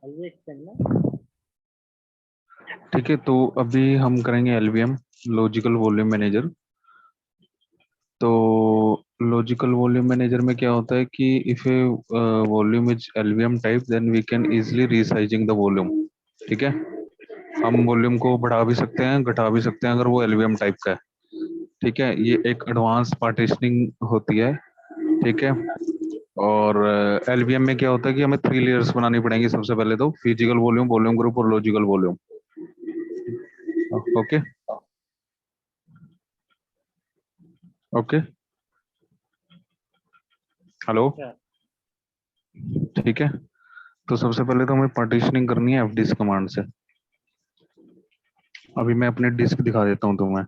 LV extend ना। ठीक है, तो अभी हम करेंगे एलवीएम, लॉजिकल वॉल्यूम मैनेजर। तो लॉजिकल वॉल्यूम मैनेजर में क्या होता है कि if a volume is LVM type then we can easily resizing the volume. ठीक है, हम वॉल्यूम को बढ़ा भी सकते हैं, घटा भी सकते हैं अगर वो एलवीएम टाइप का है। ठीक है, ये एक एडवांस पार्टीशनिंग होती है। ठीक है, और एलवीएम में क्या होता है कि हमें 3 लेयर्स बनानी पड़ेंगी। सबसे पहले तो फिजिकल वॉल्यूम, वॉल्यूम ग्रुप और logical volume. Okay okay, hello. अच्छा। ठीक है, तो सबसे पहले तो हमें पार्टीशनिंग करनी है एफडिस्क कमांड से। अभी मैं अपने डिस्क दिखा देता हूँ तुम्हें।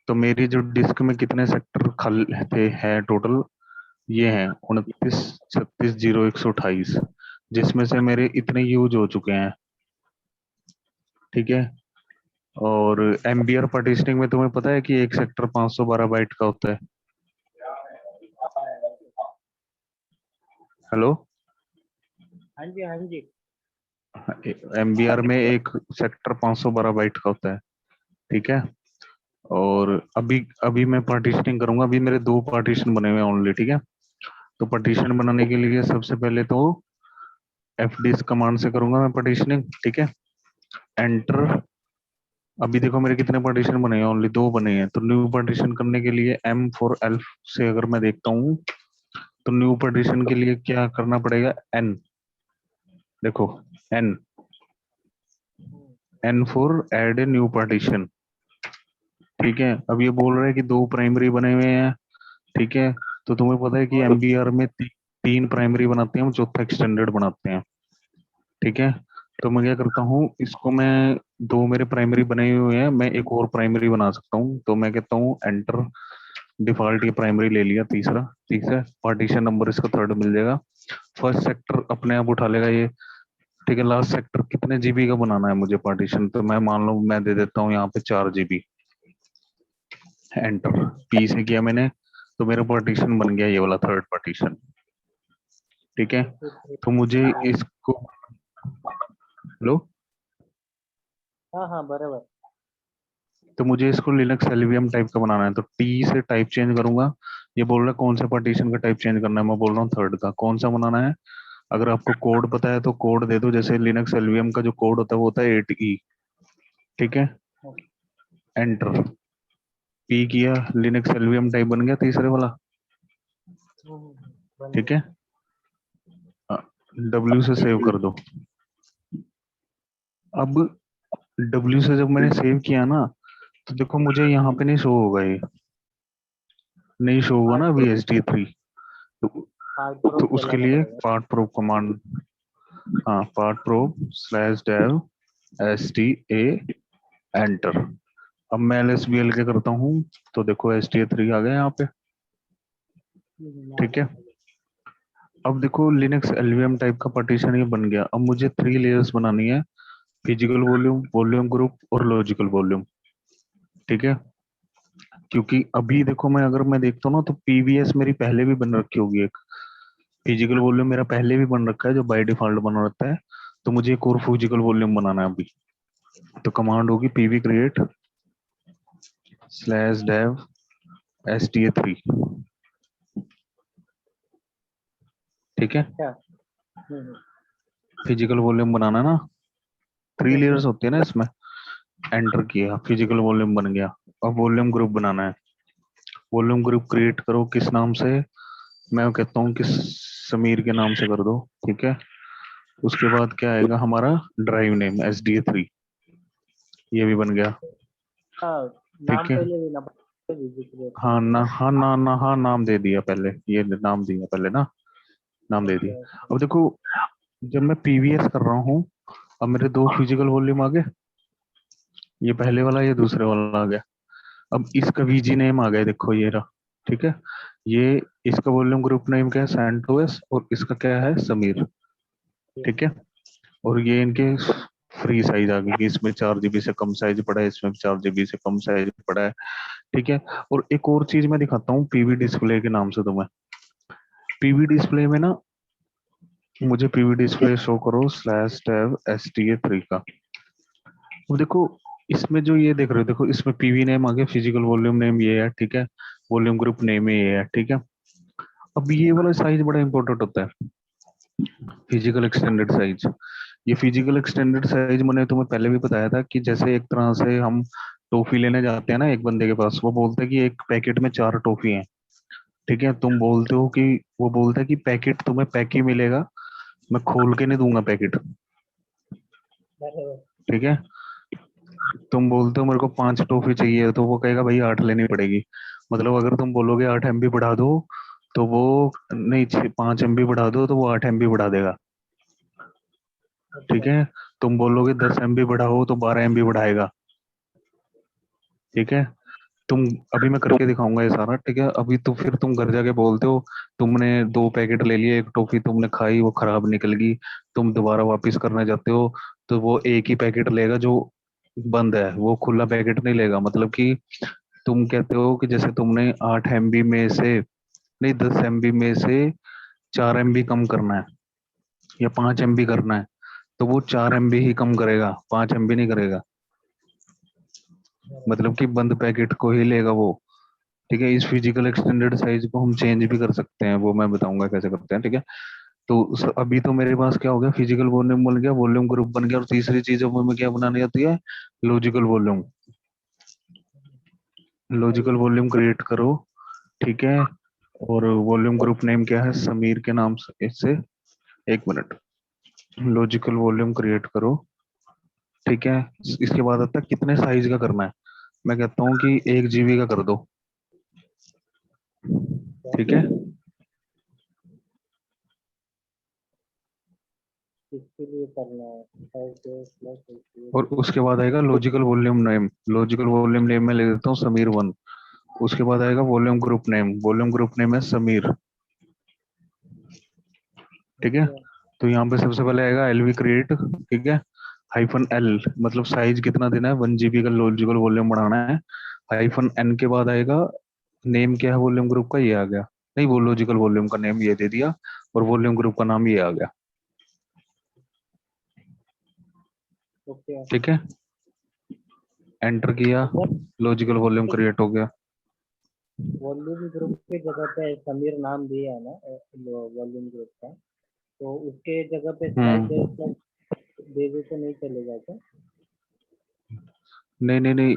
तो मेरी जो डिस्क में कितने सेक्टर खाली थे है टोटल, ये हैं 29, 36, 0, 128, जिसमें से मेरे इतने यूज हो चुके हैं। ठीक है, और एमबीआर पार्टीशनिंग में तुम्हें पता है कि एक सेक्टर 512 बाइट का होता है। हेलो, हाँ जी हाँ जी। एमबीआर में एक सेक्टर 512 बाइट का होता है। ठीक है, और अभी अभी मैं पार्टीशनिंग करूंगा। अभी मेरे 2 पार्टीशन बने हुए हैं ओनली। ठीक है, तो पार्टीशन बनाने के लिए सबसे पहले तो एफ डी कमांड से करूंगा मैं पार्टीशनिंग। ठीक है, एंटर। अभी देखो मेरे कितने पार्टीशन बने हैं, ओनली 2 बने हैं। तो न्यू पार्टीशन करने के लिए एम फॉर एल्फ से अगर मैं देखता हूँ, तो न्यू पार्टीशन के लिए क्या करना पड़ेगा, एन। देखो, N, N for add a new partition. ठीक है, अब ये बोल रहा है कि 2 प्राइमरी बने हुए हैं। ठीक है, तो तुम्हें पता है कि एमबीआर में 3 प्राइमरी बनाते हैं, हम चौथा एक्सटेंडेड बनाते हैं। ठीक है, तो मैं क्या करता हूँ, इसको मैं 2 मेरे प्राइमरी बने हुए हैं, मैं एक और प्राइमरी बना सकता हूँ। तो मैं कहता हूँ एंटर। डिफॉल्ट ये प्राइमरी ले लिया, तीसरा। ठीक है, पार्टीशन नंबर इसका 3rd मिल जाएगा। फर्स्ट सेक्टर अपने आप उठा लेगा ये। ठीक है, लास्ट सेक्टर कितने जीबी का बनाना है मुझे पार्टीशन, तो मैं मान लो मैं दे देता हूँ यहाँ पे 4 जीबी। एंटर, पी से किया मैंने, तो मेरा पार्टीशन बन गया ये वाला 3rd पार्टीशन। ठीक है, तो मुझे इसको, हेलो, हाँ हाँ बराबर। तो मुझे इसको लिनक्स एलवीएम टाइप का बनाना है। तो टी से टाइप चेंज करूंगा। ये बोल रहा है कौन सा पार्टीशन का टाइप चेंज करना है, मैं बोल रहा हूँ 3rd का। कौन सा बनाना है, अगर आपको कोड पता है तो कोड दे दो। जैसे लिनक्स एलवीएम का जो कोड होता है वो होता है 8E। ठीक है, एंटर, पी किया, लिनक्स एलवीएम टाइप बन गया तीसरे वाला। बन ठीक गया। है, डब्ल्यू से सेव कर दो। अब डब्ल्यू से जब मैंने सेव किया ना, तो देखो मुझे यहाँ पे नहीं शो होगा, ये नहीं शो होगा ना पार्ट अभी HT3। तो, पार्ट तो प्रूफ उसके चलाना लिए पड़ेगा। पार्ट प्रो कमांड, हाँ, partprobe slash dev STA enter. अब मैं LSBL के करता हूँ, तो देखो HTA3 आ गया यहाँ पे। आ ठीक गया। है, अब देखो लिनक्स एलवीएम टाइप का पार्टीशन ये बन गया। अब मुझे 3 लेयर्स बनानी है, फिजिकल वॉल्यूम, वॉल्यूम ग्रुप और लॉजिकल वॉल्यूम। ठीक है, क्योंकि अभी देखो मैं अगर मैं देखता हूँ ना, तो पीवीएस मेरी पहले भी बन रखी होगी एक। फिजिकल वॉल्यूम मेरा पहले भी बन रखा है जो बाय डिफॉल्ट बना रहता है। तो मुझे एक और फिजिकल वॉल्यूम बनाना है अभी। तो कमांड होगी PV create slash Dave STA3। ठीक है, अच्छा। हम्म, फिजिकल वॉल्यूम बनाना ना, 3 लेयर्स हम्म, होती है ना इसमें। एंटर किया, फिजिकल वॉल्यूम बन गया। अब वॉल्यूम ग्रुप बनाना है। वॉल्यूम ग्रुप क्रिएट करो, किस नाम से, मैं कहता हूँ कि समीर के नाम से कर दो। ठीक है, उसके बाद क्या आएगा हमारा, ड्राइव नेम SDA3, ये भी बन गया। हाँ। नाम ठीक है, पहले देना पड़ेगा विजिट हाँ करने के ना, बाद। हाँ ना ना, हाँ नाम दे दिया पहले, ये नाम दिया पहले ना, नाम दे ओके दिया। ओके। अब देखो जब मैं पीवीएस कर रहा हूँ, अब मेरे 2 फिजिकल वॉल्यूम आ गए, ये पहले वाला, ये दूसरे वाला आ गया। अब इसका वीजी नेम आ गया, देखो ये रहा। ठीक है, ये इसका वॉल्यूम ग्रुप नेम क्या है, सैंटोस, और इसका क्या है, समीर। ठीक है, और ये इनके फ्री साइज आ गई कि इसमें 4 जीबी से कम साइज पड़ा है, इसमें 4 जीबी से कम साइज पड़ा है। ठीक है, और एक और चीज मैं दिखाता हूँ पीवी डिस्प्ले के नाम से तुम्हें। पीवी डिस्प्ले में ना मुझे पीवी डिस्प्ले शो करो स्लैश टैब STA3 का। अब देखो इसमें जो ये देख रहे हो, देखो इसमें पीवी नेम आ गया, फिजिकल वॉल्यूम नेम ये है, ठीक है, वॉल्यूम ग्रुप नेम ये है, ठीक है। अब ये वाला साइज बड़ा इंपॉर्टेंट होता है, फिजिकल एक्सटेंडेड साइज। ये फिजिकल एक्सटेंडेड साइज मैंने तुम्हें पहले भी बताया था कि जैसे एक तरह से हम टॉफी लेने जाते हैं ना एक बंदे के पास, वो बोलता है कि एक पैकेट में 4 टॉफी हैं, ठीक है, तुम बोलते हो कि, वो बोलता है कि पैकेट तुम्हें पैक ही मिलेगा, मैं खोल के नहीं दूंगा पैकेट, बराबर। ठीक है। तुम बोलते हो मेरे को 5 टॉफी चाहिए, तो वो कहेगा भाई 8 लेनी पड़ेगी। मतलब अगर तुम बोलोगे 8 MB बढ़ा दो, तो वो नहीं, 5 MB बढ़ा दो तो वो 8 MB बढ़ा देगा, अच्छा। ठीक है। तुम बोलोगे 10 MB बढ़ाओ तो 12 MB बढ़ाएगा, ठीक है। तुम, अभी मैं करके दिखाऊंगा ये सारा, ठीक है। अभी तो फिर तुम घर जाके बोलते हो तुमने 2 पैकेट ले लिए, एक टॉफी तुमने खाई वो खराब निकल गई, तुम दोबारा वापस करने जाते हो, तो वो एक ही पैकेट लेगा जो बंद है, वो खुला पैकेट नहीं लेगा। मतलब कि तुम कहते हो कि जैसे तुमने 8 MB में से, नहीं 10 MB में से 4 MB कम करना है या 5 MB करना है, तो वो 4 MB ही कम करेगा, 5 MB नहीं करेगा। बराबर। मतलब कि बंद पैकेट को ही लेगा वो, ठीक है। इस फिजिकल एक्सटेंडेड साइज को हम चेंज भी कर सकते हैं, वो मैं बताऊंगा कैसे करते हैं, ठीक है। तो अभी तो मेरे पास क्या हो गया, फिजिकल वॉल्यूम बन गया, वॉल्यूम ग्रुप बन गया, और तीसरी चीज अब हमें क्या बनानी आती है, लॉजिकल वॉल्यूम। लॉजिकल बढ़िया। वॉल्यूम क्रिएट करो, ठीक है। और वॉल्यूम ग्रुप नेम क्या है, समीर के नाम से, इससे, एक मिनट, लॉजिकल वॉल्यूम क्रिएट करो, ठीक है। इसके बाद आता है कितने साइज का करना है, मैं कहता हूँ कि 1 GB का कर दो, ठीक है। किसके लिए करना है? फाइव प्लस और उसके बाद आएगा logical volume name, logical volume name में ले देता हूँ समीर 1। उसके बाद आएगा volume group name, volume group name है समीर, ठीक है। अच्छा। तो यहाँ पे सबसे पहले आएगा LV क्रिएट, ठीक है, -L, मतलब साइज कितना देना है, 1 GB का लॉजिकल वॉल्यूम बढ़ाना है, -N के बाद आएगा नेम क्या है वॉल्यूम ग्रुप का, ये आ गया, नहीं वो लॉजिकल वॉल्यूम का नेम ये दे दिया, और वॉल्यूम ग्रुप का नाम ये आ गया, ओके। ठीक है। एंटर किया, तो सर, लॉजिकल वॉल्यूम क्रिएट हो गया। वॉल्यूम ग्रुप की जगह पे समीर नाम दिया है ना वॉल्यूम ग्रुप का, तो उसके जगह पे स्लाइड हम्म, दे दे तो नहीं चलेगा क्या? नहीं नहीं नहीं,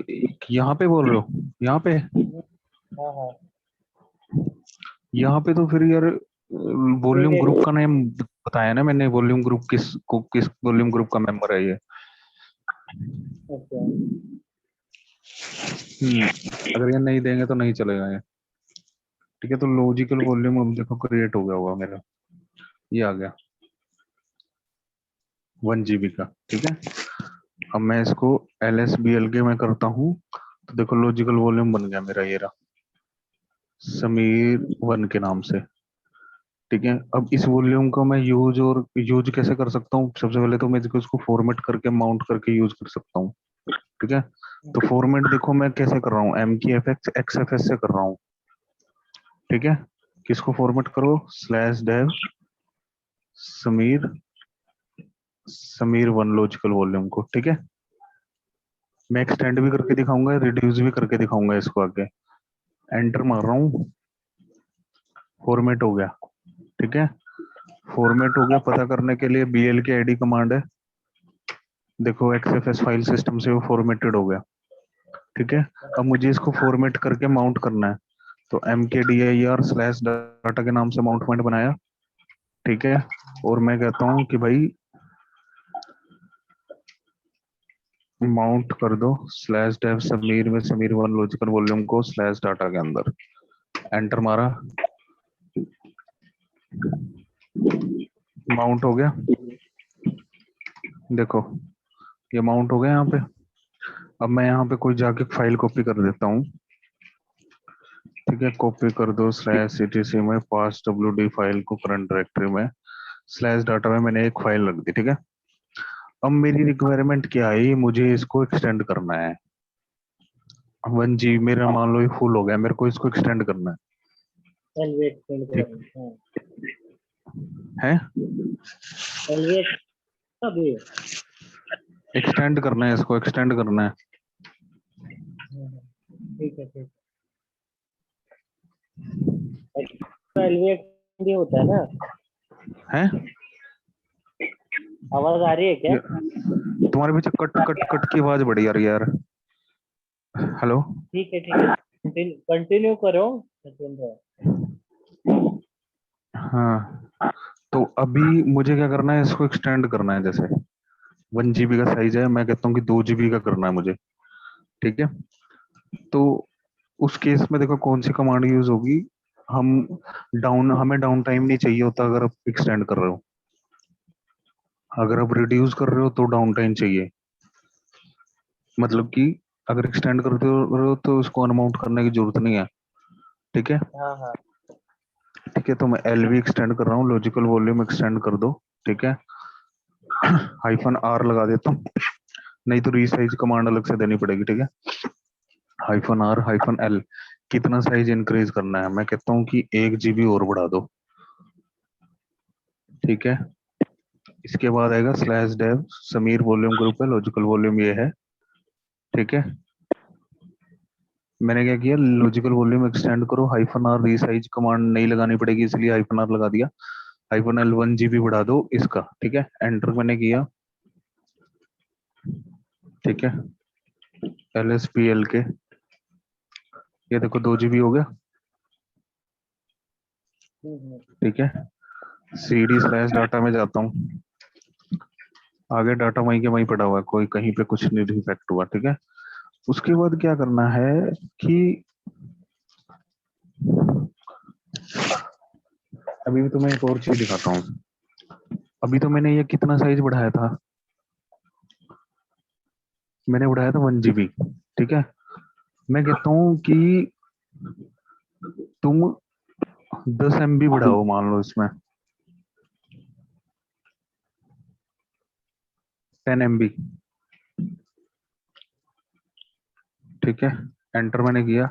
यहाँ पे बोल रहे हो, यहाँ पे, हाँ हाँ। यहाँ पे तो फिर यार नहीं वॉल्यूम ग्रुप नहीं। का नेम बताया ना मैंने, वॉल्यूम ग्रुप किस वॉल्यूम ग्रुप का मेंबर है ये। अच्छा। अगर ये नहीं देंगे तो नहीं चलेगा ये, ठीक है। तो लॉजिकल वॉल्यूम अब देखो क्रिएट हो गया होगा मेरा, ये आ गया 1 GB का, ठीक है। अब मैं इसको LSBL में करता हूँ, तो देखो लॉजिकल वॉल्यूम बन गया मेरा, ये रहा, समीर 1 के नाम से, ठीक है। अब इस वॉल्यूम को मैं यूज कैसे कर सकता हूँ, सबसे पहले तो मैं इसको फॉर्मेट करके माउंट करके यूज कर सकता हूँ, ठीक है। तो फॉर्मेट देखो मैं कैसे कर रहा हूँ, MKFX XFS से कर रहा हूँ, ठीक है। किसको फॉर्मेट करो, /dev Sameer, Sameer 1 logical volume को, ठीक है। मैं एक्सटेंड भी करके दिखाऊंगा, रिड्यूस भी करके दिखाऊंगा इसको आगे। एंटर मार रहा हूँ, फॉर्मेट हो गया, ठीक है। फॉर्मेट हो गया, पता करने के लिए BLK ID कमांड है, देखो XFS फाइल सिस्टम से वो फॉर्मेटेड हो गया, ठीक है। अब मुझे इसको फॉर्मेट करके माउंट करना है, तो MKDIR/डाटा के नाम से माउंट पॉइंट बनाया, ठीक है। और मैं कहता हूँ कि भाई माउंट कर दो /dev समीर में समीर 1 लॉजिकल वॉल्यूम को /डाटा के अंदर, एंटर मारा, माउंट हो गया, देखो ये माउंट हो गया यहाँ पे। अब मैं यहाँ पे कोई जाके फाइल कॉपी कर देता हूँ, ठीक है, कॉपी कर दो /etc में पास WD फाइल को करंट डायरेक्टरी में, /डाटा में मैंने एक फाइल रख दी, ठीक है। अब मेरी रिक्वायरमेंट क्या है, मुझे इसको एक्सटेंड करना है, 1 GB मेरा मान लो ये फुल हो गया, मेरे को इसको एक्सटेंड करना है, एल वेट सेंड ठीक। करना। हाँ। है, एलवीएस अभी। एक्सटेंड करना है, इसको एक्सटेंड करना है। ठीक है ठीक है। एलवीएस भी होता है ना। है आवाज आ रही है क्या? तुम्हारे पीछे कट कट कट की आवाज बढ़ी आ रही है यार। हेलो। ठीक है ठीक है, कंटिन्यू करो, मैं सुन रहा हूँ। हाँ, तो अभी मुझे क्या करना है, इसको एक्सटेंड करना है। जैसे 1 GB का साइज है, मैं कहता हूँ कि 2 GB का करना है मुझे। ठीक है, तो उस केस में देखो कौन सी कमांड यूज होगी। हम हमें डाउन टाइम नहीं चाहिए होता अगर आप एक्सटेंड कर रहे हो। अगर आप रिड्यूस कर रहे हो तो डाउन टाइम चाहिए। मतलब कि अगर एक्सटेंड कर रहे हो तो उसको अनमाउंट करने की जरूरत नहीं है। ठीक है। हाँ हाँ। ठीक है, तो मैं एलवी एक्सटेंड कर रहा हूँ, लॉजिकल वॉल्यूम एक्सटेंड कर दो। ठीक है, -R लगा देता हूँ, नहीं तो रीसाइज कमांड अलग से देनी पड़ेगी। ठीक है, -R -L, कितना साइज इंक्रीज करना है। मैं कहता हूँ कि 1 GB और बढ़ा दो। ठीक है, इसके बाद आएगा /dev समीर वॉल्यूम ग्रुप है, लॉजिकल वॉल्यूम ये है। ठीक है, मैंने क्या किया, लॉजिकल वॉल्यूम एक्सटेंड करो, -R रीसाइज कमांड नहीं लगानी पड़ेगी इसलिए -R लगा दिया। -L 1 GB बढ़ा दो इसका। ठीक है, एंटर मैंने किया। ठीक है, LSPL के ये देखो 2 GB हो गया। ठीक है, CD/डाटा में जाता हूँ, आगे डाटा वहीं के वहीं पड़ा हुआ है, कोई कहीं पे कुछ नहीं डिफेक्ट हुआ। ठीक है, उसके बाद क्या करना है कि अभी भी तुम्हें एक और चीज दिखाता हूँ। अभी तो मैंने ये कितना साइज बढ़ाया था, मैंने बढ़ाया था 1 GB। ठीक है, मैं कहता हूँ कि तुम 10 MB बढ़ाओ, मान लो इसमें 10 MB। ठीक है, एंटर मैंने किया।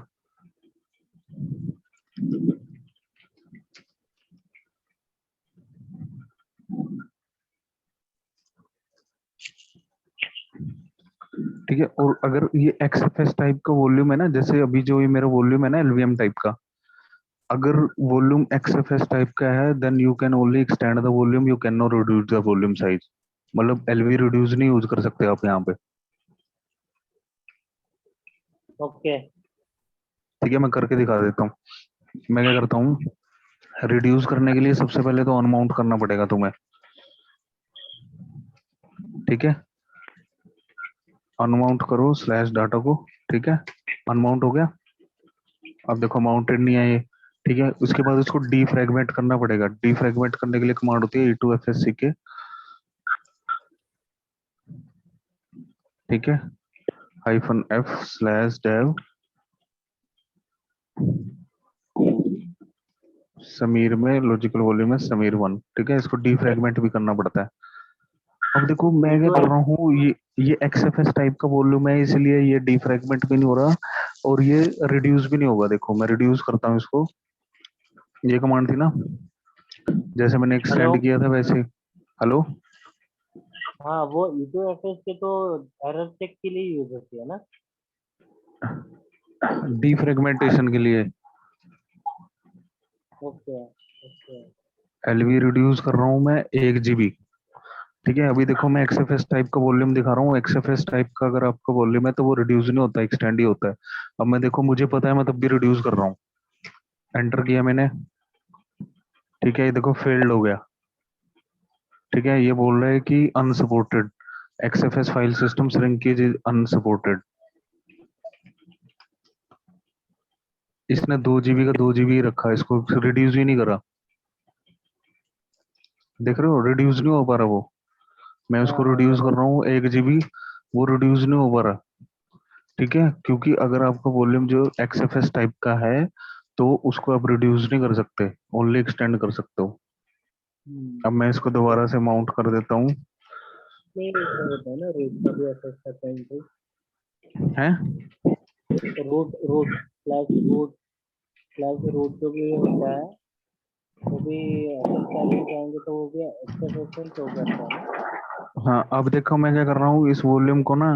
ठीक है, और अगर ये XFS टाइप का वॉल्यूम है ना, जैसे अभी जो ये मेरा वॉल्यूम है ना LVM टाइप का, अगर वॉल्यूम XFS टाइप का है then you can only extend the volume, you can not reduce the volume size. मतलब LV रिड्यूस नहीं यूज कर सकते आप यहाँ पे। ओके। ठीक है, मैं करके दिखा देता हूँ। मैं क्या करता हूँ, रिड्यूस करने के लिए सबसे पहले तो अनमाउंट करना पड़ेगा तुम्हें। ठीक है, अनमाउंट करो /डाटा को। ठीक है, अनमाउंट हो गया। अब देखो माउंटेड नहीं है ये। ठीक है, उसके बाद उसको डीफ्रैगमेंट करना पड़ेगा। डीफ्रैगमेंट करने के लिए कमांड होती है E2FSC के। ठीक है, -F/dev समीर में लॉजिकल वॉल्यूम है समीर 1। ठीक है, इसको डीफ्रैगमेंट भी करना पड़ता है। अब देखो मैं क्या तो कर रहा हूँ, ये XFS टाइप का वॉल्यूम है इसलिए ये डीफ्रैगमेंट भी नहीं हो रहा और ये रिड्यूस भी नहीं होगा। देखो मैं रिड्यूस करता हूँ इसको, ये कमांड थी ना, जैसे मैंने हेलो। एक्सटेंड किया था वैसे। हेलो। हाँ, वो E2FS के तो एरर चेक के लिए यूज होती है ना। डीफ्रैगमेंटेशन के लिए ओके ओके। LV रिड्यूस कर रहा हूँ मैं 1 GB। ठीक है, अभी देखो मैं XFS टाइप का वॉल्यूम दिखा रहा हूँ। XFS टाइप का अगर आपका वॉल्यूम है तो वो रिड्यूस नहीं होता, एक्सटेंड ही होता है। अब मैं देखो मुझे पता है मैं तब भी रिड्यूस कर रहा हूँ। एंटर किया मैंने। ठीक है, ये देखो फेल्ड हो गया। ठीक है, ये बोल रहा है कि unsupported, XFS file system shrinkage is unsupported. इसने 2 GB का 2 GB रखा है, इसको रिड्यूस ही नहीं करा। देख रहे हो रिड्यूस नहीं हो पा रहा वो। मैं हाँ उसको हाँ रिड्यूस कर हाँ। रहा हूँ 1 GB, वो रिड्यूस नहीं हो पा रहा। ठीक है, क्योंकि अगर आपका वॉल्यूम जो XFS टाइप का है तो उसको आप रिड्यूस नहीं कर सकते, ओनली एक्सटेंड कर सकते हो। अब मैं इसको ओके। दोबारा से माउंट कर देता हूँ। नहीं, इसमें होता है ना रूट का भी अफेक्ट करता है इनको। है, रूट रूट स्लैश रूट जो भी होता है वो भी फुल चैलेंज जाएंगे तो वो भी एक्सेप्शन शो करता है ना। हाँ अब देखो मैं क्या कर रहा हूँ, इस वॉल्यूम को ना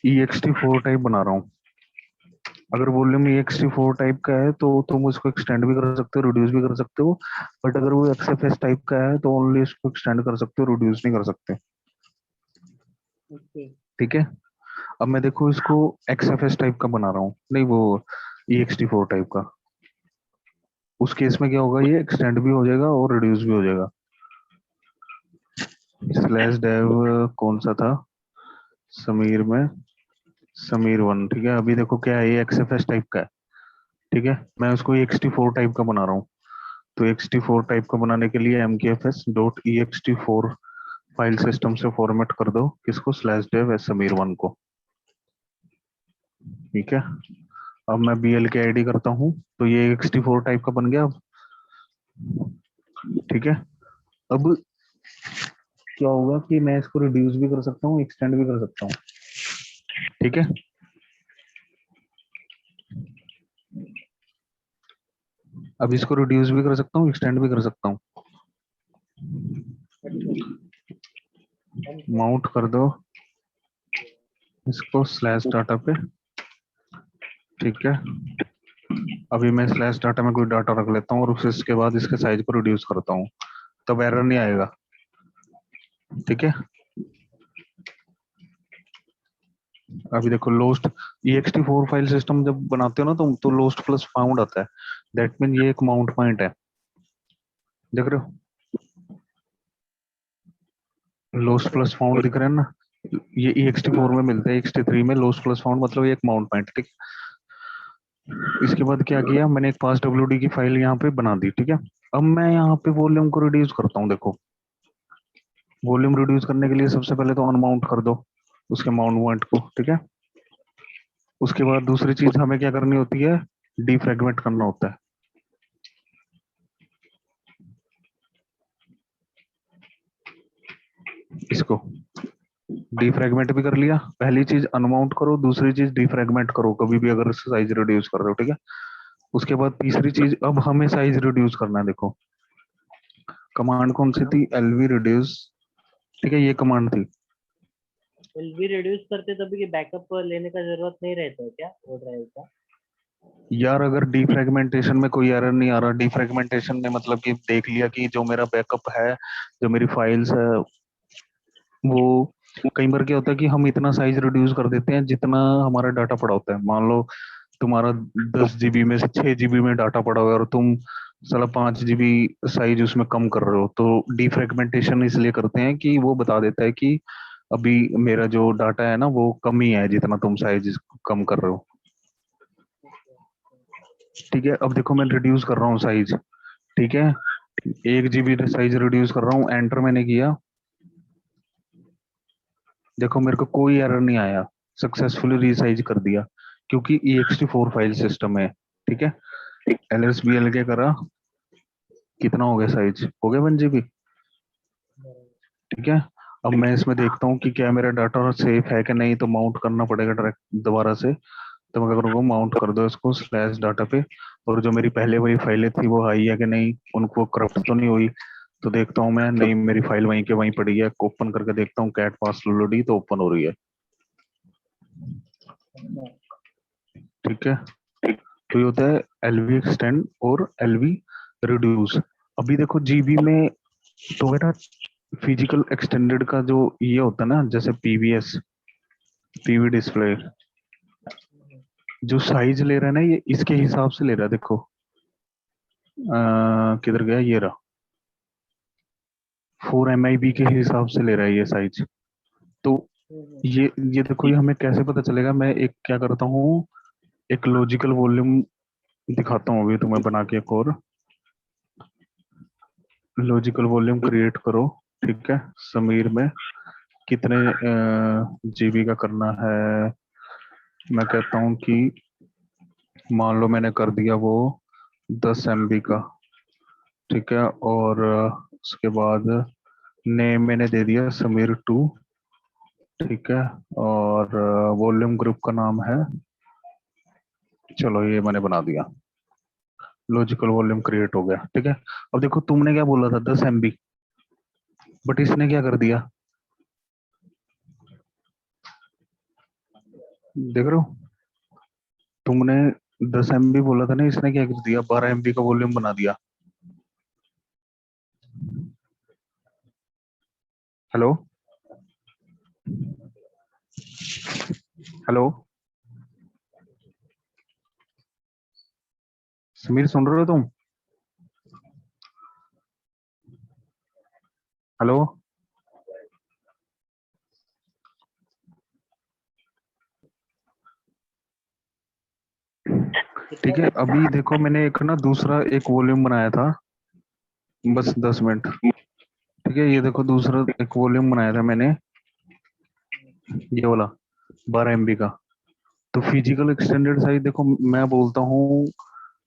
ext4 टाइप बना रहा हूँ। अगर वॉल्यूम ext4 टाइप का है तो तुम उसको एक्सटेंड भी कर सकते हो, रिड्यूस भी कर सकते हो। बट अगर वो XFS टाइप का है तो ओनली इसको एक्सटेंड कर सकते हो, रिड्यूस नहीं कर सकते। ओके। ठीक है। अब मैं देखो इसको XFS टाइप का बना रहा हूँ, नहीं वो ext4 टाइप का। उस केस में क्या होगा, ये एक्सटेंड भी हो जाएगा और रिड्यूस भी हो जाएगा। स्लैश डेव कौन सा था समीर में, समीर वन। ठीक है, अभी देखो क्या है, ये XFS टाइप का है। ठीक है, मैं उसको ext4 टाइप का बना रहा हूँ। तो ext4 टाइप का बनाने के लिए mkfs dot ext4 file system से फॉर्मेट कर दो किसको, स्लैश डेव समीर वन को। ठीक है, अब मैं bl के आईडी करता हूँ तो ये ext4 टाइप का बन गया अब। ठीक है, अब क्या होगा कि मैं इसको रिड्यूस भी कर सकता हूँ, एक्सटेंड भी कर सकता हूँ। ठीक है, अब इसको रिड्यूस भी कर सकता हूँ, एक्सटेंड भी कर सकता हूँ। अच्छा। हम माउंट कर दो इसको स्लैश डाटा पे। ठीक है, अभी मैं स्लैश डाटा में कोई डाटा रख लेता हूँ और फिर इसके बाद इसके साइज को रिड्यूस करता हूँ, तब एरर नहीं आएगा। ठीक है, अभी देखो लोस्ट ext4 फाइल सिस्टम जब बनाते हो ना तुम तो लोस्ट प्लस फाउंड आता है। दैट मीन ये एक माउंट पॉइंट है, देख रहे हो, लोस्ट प्लस फाउंड दिख रहे हैं ना। ये ext4 में मिलता है, ext3 में लोस्ट प्लस फाउंड मतलब ये एक माउंट पॉइंट। ठीक, इसके बाद क्या किया मैंने, एक पास wd की फाइल यहाँ पे बना दी। ठीक है, अब मैं यहाँ पे वॉल्यूम को रिड्यूस करता हूँ। देखो वॉल्यूम रिड्यूस करने के लिए सबसे पहले तो अनमाउंट कर दो उसके माउंट पॉइंट को। ठीक है, उसके बाद दूसरी चीज हमें क्या करनी होती है, डीफ्रेगमेंट करना होता है इसको। डीफ्रेगमेंट भी कर लिया, पहली चीज अनमाउंट करो, दूसरी चीज डीफ्रेगमेंट करो कभी भी अगर साइज रिड्यूस कर रहे हो। ठीक है, उसके बाद तीसरी चीज, अब हमें साइज रिड्यूस करना है। देखो कमांड कौन सी थी, एलवी रिड्यूस। ठीक है, ये कमांड थी। एलबी रिड्यूस करते तभी कि बैकअप लेने का जरूरत नहीं रहता है क्या वो ड्राइव का? यार अगर डीफ्रेगमेंटेशन में कोई एरर नहीं आ रहा, डीफ्रेगमेंटेशन ने मतलब कि देख लिया कि जो मेरा बैकअप है, जो मेरी फाइल्स है वो, कई बार क्या होता है कि हम इतना साइज रिड्यूस कर देते हैं जितना हमारा डाटा पड़ा होता है। मान लो तुम्हारा 10 GB में से 6 GB में डाटा पड़ा हुआ है और तुम साला 5 GB साइज उसमें कम कर रहे हो, तो डीफ्रेगमेंटेशन इसलिए करते हैं कि वो बता देता है कि अभी मेरा जो डाटा है ना वो कम ही है जितना तुम साइज कम कर रहे हो। ठीक है, अब देखो मैं रिड्यूस कर रहा हूँ साइज। ठीक है, 1 GB साइज रिड्यूस कर रहा हूँ, एंटर मैंने किया। देखो मेरे को कोई एरर नहीं आया, सक्सेसफुली रीसाइज कर दिया क्योंकि ext4 फाइल सिस्टम है। ठीक है, lsbl के करा, कितना हो गया साइज, हो गया 1 GB। ठीक है, अब मैं इसमें देखता हूँ कि क्या मेरा डाटा सेफ है कि नहीं, तो माउंट करना पड़ेगा डायरेक्ट दोबारा से। तो मैं क्या करूँगा, माउंट कर दो इसको स्लैश डाटा पे, और जो मेरी पहले वाली फाइलें थी वो हाई है कि नहीं, उनको करप्ट तो नहीं हुई। तो देखता हूँ मैं, नहीं मेरी फाइल वहीं के वहीं पड़ी है, ओपन करके देखता हूँ कैट पास लोडी तो ओपन हो रही है। अच्छा। ठीक है, तो ये होता है एलवी एक्सटेंड और एलवी रिड्यूस। अभी देखो जीबी में तो बेटा फिजिकल एक्सटेंडेड का जो ये होता है ना, जैसे पीवीएस, पीवी डिस्प्ले, जो साइज ले रहा है ना ये इसके हिसाब से ले रहा है। देखो किधर गया, ये रहा, 4 MIB के हिसाब से ले रहा है ये साइज। तो ये देखो, ये हमें कैसे पता चलेगा, मैं एक क्या करता हूँ, एक लॉजिकल वॉल्यूम दिखाता हूँ अभी तुम्हें बना के। एक और लॉजिकल वॉल्यूम क्रिएट करो। ठीक है, समीर में कितने जीबी का करना है, मैं कहता हूँ कि मान लो मैंने कर दिया वो 10 MB का। ठीक है, और उसके बाद नेम मैंने दे दिया समीर 2। ठीक है, और वॉल्यूम ग्रुप का नाम है, चलो ये मैंने बना दिया। लॉजिकल वॉल्यूम क्रिएट हो गया। ठीक है, अब देखो तुमने क्या बोला था 10 MB, बट इसने क्या कर दिया, देख रहे हो, तुमने 10 MB बोला था ना, इसने क्या कर दिया, 12 MB का वॉल्यूम बना दिया। हेलो हेलो समीर, सुन रहे हो तुम? हेलो, ठीक है, अभी देखो मैंने एक ना दूसरा एक वॉल्यूम बनाया था, बस 10 मिनट। ठीक है, ये देखो दूसरा एक वॉल्यूम बनाया था मैंने, ये वाला 12 MB का। तो फिजिकल एक्सटेंडेड साइज देखो मैं बोलता हूँ,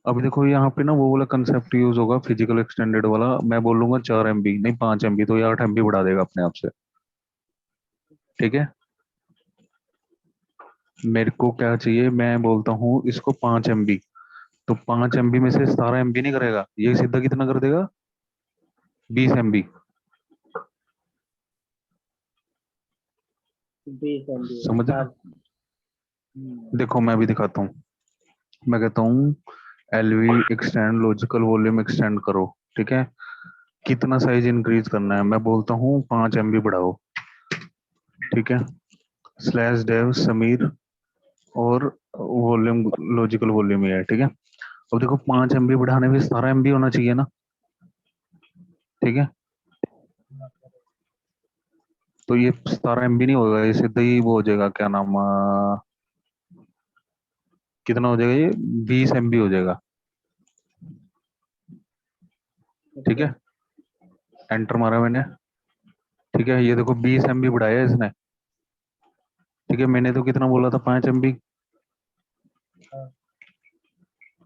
अभी देखो यहाँ पे ना वो वाला कंसेप्ट यूज होगा फिजिकल एक्सटेंडेड वाला, मैं बोलूंगा 4 MB नहीं 5 MB, तो ये 8 MB बढ़ा देगा अपने आप से। ठीक है, मेरे को क्या चाहिए, मैं बोलता हूँ इसको 5 MB, तो 5 MB में से 17 MB नहीं करेगा, ये सीधा कितना कर देगा, 20 MB। 20 MB समझ रहे चार। हो? देखो मैं भी दिखाता हूँ, मैं कहता हूँ LV extend logical volume extend करो। ठीक है, कितना साइज इंक्रीज करना है, मैं बोलता हूँ 5 MB बढ़ाओ। ठीक है, स्लैश डेव समीर, और वॉल्यूम लॉजिकल वॉल्यूम ही है। ठीक है, अब देखो 5 MB बढ़ाने में 17 MB होना चाहिए ना। ठीक है, तो ये 17 MB नहीं होगा, ये सीधा ही वो हो जाएगा, क्या नाम कितना हो जाएगा ये, 20 MB हो जाएगा। ठीक है, एंटर मारा मैंने। ठीक है, ये देखो 20 MB बढ़ाया इसने। ठीक है, मैंने तो कितना बोला था, 5 MB।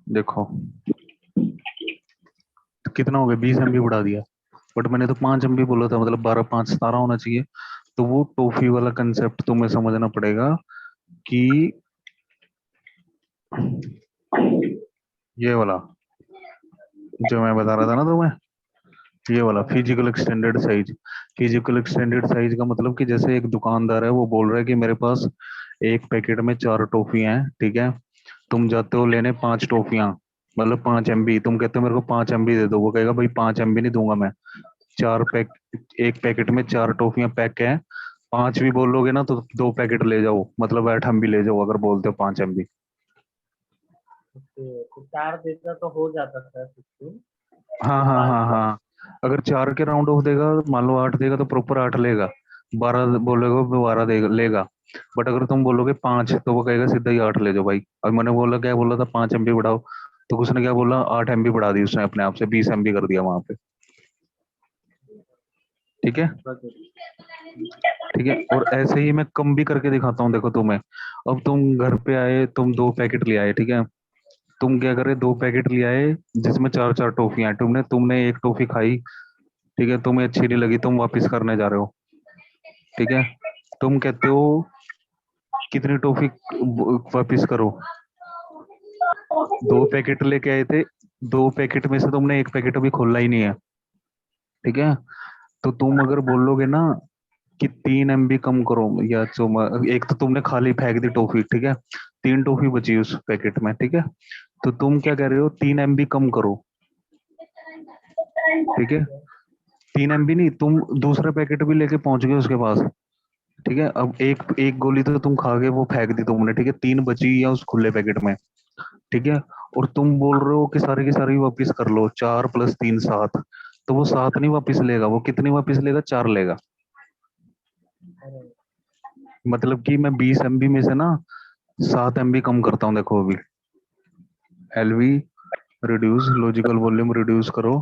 देखो तो कितना हो गया, 20 MB बढ़ा दिया, बट मैंने तो 5 MB बोला था, मतलब 12 5 17 होना चाहिए। तो वो टॉफी वाला कंसेप्ट तुम्हें समझना पड़ेगा कि ये वाला जो मैं बता रहा था ना तुम्हें, ये वाला physical extended size. Physical extended size का मतलब कि जैसे एक दुकानदार है, वो बोल रहा है कि मेरे पास एक पैकेट में 4 टॉफियां हैं। ठीक है, तुम जाते हो लेने 5 टॉफियां, मतलब 5 MB, तुम कहते हो मेरे को 5 MB दे दो, वो कहेगा भाई 5 MB नहीं दूंगा मैं, 4 पैक, एक पैकेट में 4 टॉफियां पैक है, 5 भी बोलोगे ना तो 2 पैकेट ले जाओ, मतलब 8 MB ले जाओ अगर बोलते हो 5 MB। ओके, तो 4 देता तो हो जाता सर 16। हाँ तो हाँ पाँच हाँ हाँ, अगर 4 के राउंड ऑफ देगा, मान लो 8 देगा तो प्रॉपर 8 लेगा, 12 बोलोगे वो 12 देगा लेगा। बट अगर तुम बोलोगे 5 तो वो कहेगा सीधा ही 8 ले जाओ भाई। अब मैंने बोला क्या बोला था, 5 MB बढ़ाओ, तो उसने क्या बोला, 8 MB बढ़ा दी उसने अपने आप से, 20 MB कर दिया वहां पे। ठीक है, ठीक है, और ऐसे ही मैं कम भी करके दिखाता हूँ, देखो तुम्हें, अब तुम घर पे आए, तुम 2 पैकेट ले आए। ठीक है, तुम क्या करे, 2 पैकेट ले आए जिसमें 4 4 टॉफियां, तुमने तुमने एक टॉफी खाई, ठीक है, तुम्हें अच्छी नहीं लगी, तुम वापस करने जा रहे हो। ठीक है, तुम कहते हो कितनी टॉफी वापस करो, 2 पैकेट लेके आए थे, 2 पैकेट में से तुमने एक पैकेट अभी खोला ही नहीं है। ठीक है, तो तुम अगर बोलोगे ना कि 3 MB कम करो, या एक तो तुमने खाली फेंक दी टॉफी। ठीक है, 3 टॉफी बची उस पैकेट में। ठीक है, तो तुम क्या कह रहे हो, 3 MB कम करो। ठीक है, 3 MB नहीं, तुम दूसरा पैकेट भी लेके पहुंच गए उसके पास। ठीक है, अब एक एक गोली तो तुम खा के वो फेंक दी तुमने। ठीक है, 3 बची या उस खुले पैकेट में। ठीक है, और तुम बोल रहे हो कि सारी की सारी वापिस कर लो, 4 + 3 7, तो वो 7 नहीं वापिस लेगा, वो कितनी वापिस लेगा, 4 लेगा। मतलब कि मैं 20 MB में से ना 7 MB कम करता हूँ, देखो अभी LV reduce logical volume reduce करो।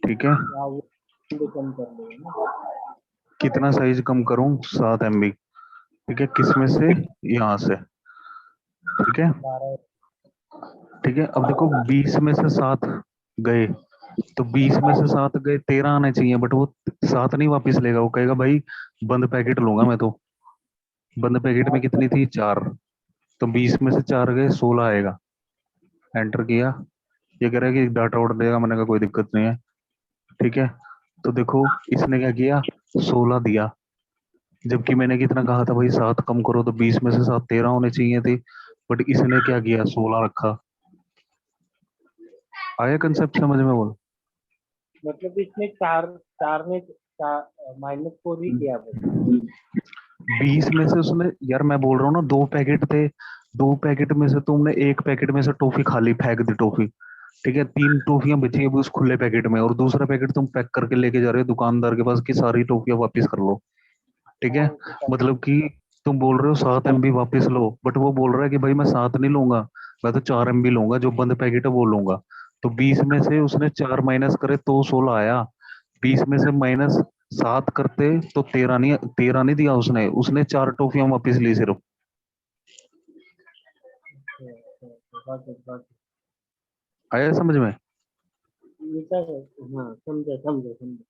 ठीक है, या वो भी कम कर लेगा ना। कितना साइज कम करूं, 7 MB। ठीक है, किसमें से, यहाँ से। ठीक है, 12। ठीक है, अब देखो 20 में से 7 गए, तो 20 में से 7 गए, 13 आने चाहिए, बट वो 7 नहीं वापस लेगा, वो कहेगा भाई बंद पैकेट लूंगा मैं तो। बंद पैकेट में कितनी थी, 4, तो 20 में से 4 गए, 16 आएगा। एंटर किया, ये कह रहा है कि डाटा ऑर्डर देगा, मैंने कहा कोई दिक्कत नहीं है, ठीक है। तो देखो इसने क्या किया, 16 दिया, जबकि मैंने कितना कहा था भाई 7 कम करो, तो 20 में से 7 13 होने चाहिए थे, बट इसने क्या किया 16 रखा। आया कंसेप्ट समझ में बोल। मतलब इसमें चार चार में -4 ही किया बस। 20 में से उसने, यार मैं बोल रहा हूँ ना, 2 पैकेट थे, 2 पैकेट में से तुमने एक पैकेट में से टॉफी खाली फेंक दी टॉफी, ठीक है, 3 टॉफियां बची है उस खुले पैकेट में, और दूसरा पैकेट तुम पैक करके लेके जा रहे हो दुकानदार के पास कि सारी टॉफियां वापस कर लो, ठीक हाँ है। उसे कर। मतलब कि तुम बोल रहे हो 7 MB वापस लो, बट वो बोल रहा है कि भाई मैं 7 नहीं लूंगा, मैं तो 4 MB लूंगा, जो बंद पैकेट है वो लूंगा। तो 20 में से उसने 4 माइनस करे तो 16 आया, 20 में से -7 करते तो 13 नहीं दिया उसने, 4 टॉफियां वापस ली सिर्फ। बहुत आया समझ में। ऐसा है। हाँ समझे समझे समझे।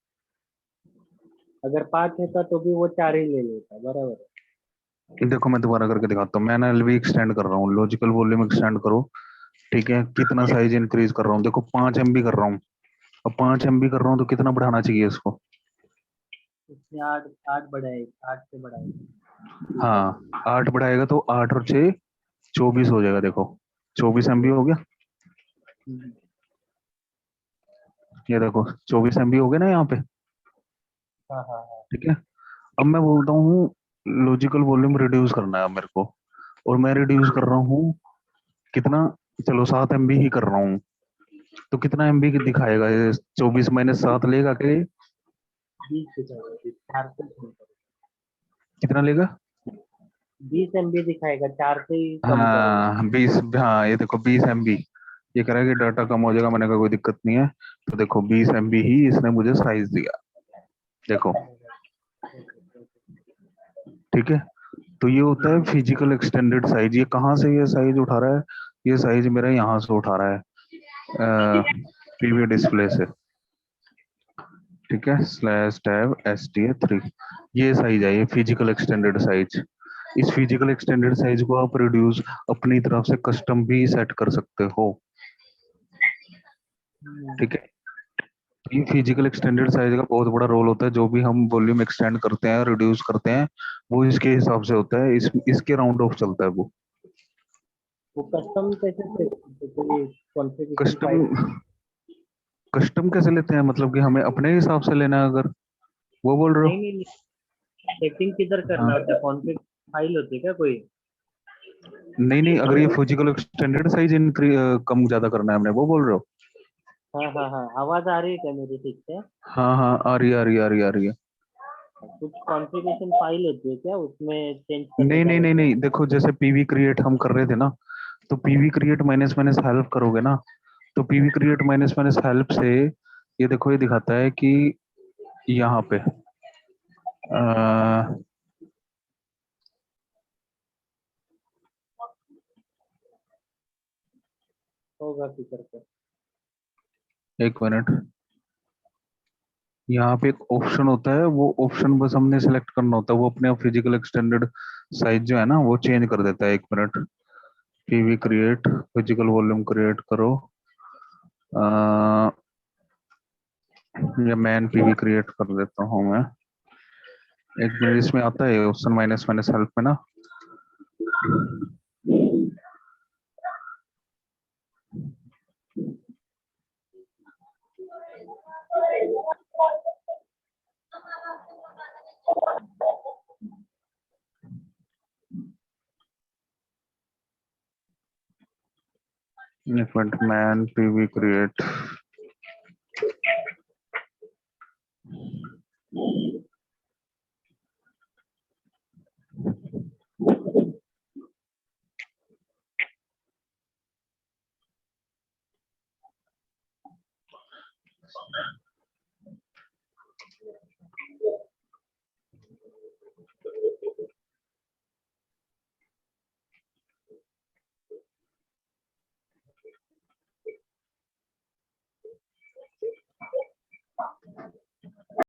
अगर 5 होता तो भी वो 4 ही ले लेता, बराबर है। देखो मैं दोबारा करके दिखाता हूँ, मैं ना एलवी एक्सटेंड कर रहा हूँ, लॉजिकल वॉल्यूम एक्सटेंड करो, ठीक है। कितना साइज इंक्रीज कर रहा हूँ, देखो 5 MB कर रहा हूँ, अब 5 MB कर रहा हूँ तो कितना बढ़ाना चाहिए इसको। उसने 8 8 बढ़ाए, 8 से बढ़ाए। हाँ 8 बढ़ाएगा तो 8 और 6 24 हो जाएगा, देखो 24 MB हो गया, हम्म। ये देखो 24 MB हो गया ना यहाँ पे, हाँ हाँ हाँ। ठीक है। अब मैं बोलता हूँ लॉजिकल वॉल्यूम रिड्यूस करना है अब मेरे को, और मैं रिड्यूस कर रहा हूँ कितना, चलो 7 MB ही कर रहा हूँ, तो कितना MB दिखाएगा ये, 24 - 7 लेगा कि 20 दिखाएगा, 4 से कम करो। कितना लेगा। 20 MB दिखाएगा, 4 से ही कम करोगे। हाँ 20, हाँ ये देखो 20 MB, ये कह रहा है कि डाटा कम हो जाएगा, मैंने कहा कोई दिक्कत नहीं है, तो देखो 20 MB ही इसने मुझे साइज दिया, देखो, ठीक है। तो ये होता है फिजिकल एक्सटेंडेड साइज, ये कहाँ से ये साइज उठा रहा है, ये साइज मेरा यहाँ से उठा रहा है, पीवी डिस्प्ले से, ठीक है, /टैब STA3, ये साइज है, ये फिजिकल एक्सटेंडेड साइज। इस फिजिकल एक्सटेंडेड साइज को आप रिड्यूस अपनी तरफ से कस्टम भी सेट कर सकते हो, ठीक है। ये फिजिकल एक्सटेंडेड साइज का बहुत बड़ा रोल होता है, जो भी हम वॉल्यूम एक्सटेंड करते हैं रिड्यूस करते हैं, वो इसके हिसाब से होता है, इसके राउंड ऑफ चलता है वो। वो कस्टम कैसे कोई कॉन्फ़िगरेशन कस्टम, फाइल। कस्टम कैसे लेते हैं, मतलब कि हमें अपने हिसाब से लेना है अगर, वो बोल रहे नहीं हो। नहीं नहीं, सेटिंग किधर करना हाँ होता है, कॉन्फ़िगरेशन फाइल होती है क्या कोई। नहीं नहीं, अगर ये फिजिकल एक्सटेंडेड साइज कम ज्यादा करना है हमने, वो बोल रहे हो। हाँ हाँ हाँ, आवाज आ रही है क्या मेरी ठीक से। हाँ हाँ आ रही है, आ रही है, आ रही है, आ रही है। कुछ कॉन्फ़िगरेशन फाइल होती है क्या, उसमें चेंज करने नहीं का नहीं नहीं मतलब। नहीं, देखो जैसे पीवी क्रिएट हम कर रहे थे ना, तो PV create minus minus help करोगे ना, तो PV create minus minus help से ये देखो, ये दिखाता है कि यहाँ पे होगा फिकर पे। 1 मिनट, यहाँ पे एक ऑप्शन होता है, वो ऑप्शन बस हमने सेलेक्ट करना होता है, वो अपने आप फिजिकल एक्सटेंडेड साइज जो है ना वो चेंज कर देता है। 1 minute, PV create physical volume create करो, या मैन पीवी क्रिएट कर देता हूँ मैं। 1 मिनट, इसमें आता है ऑप्शन माइनस माइनस हेल्प में ना, इवेंट मैन पीवी क्रिएट,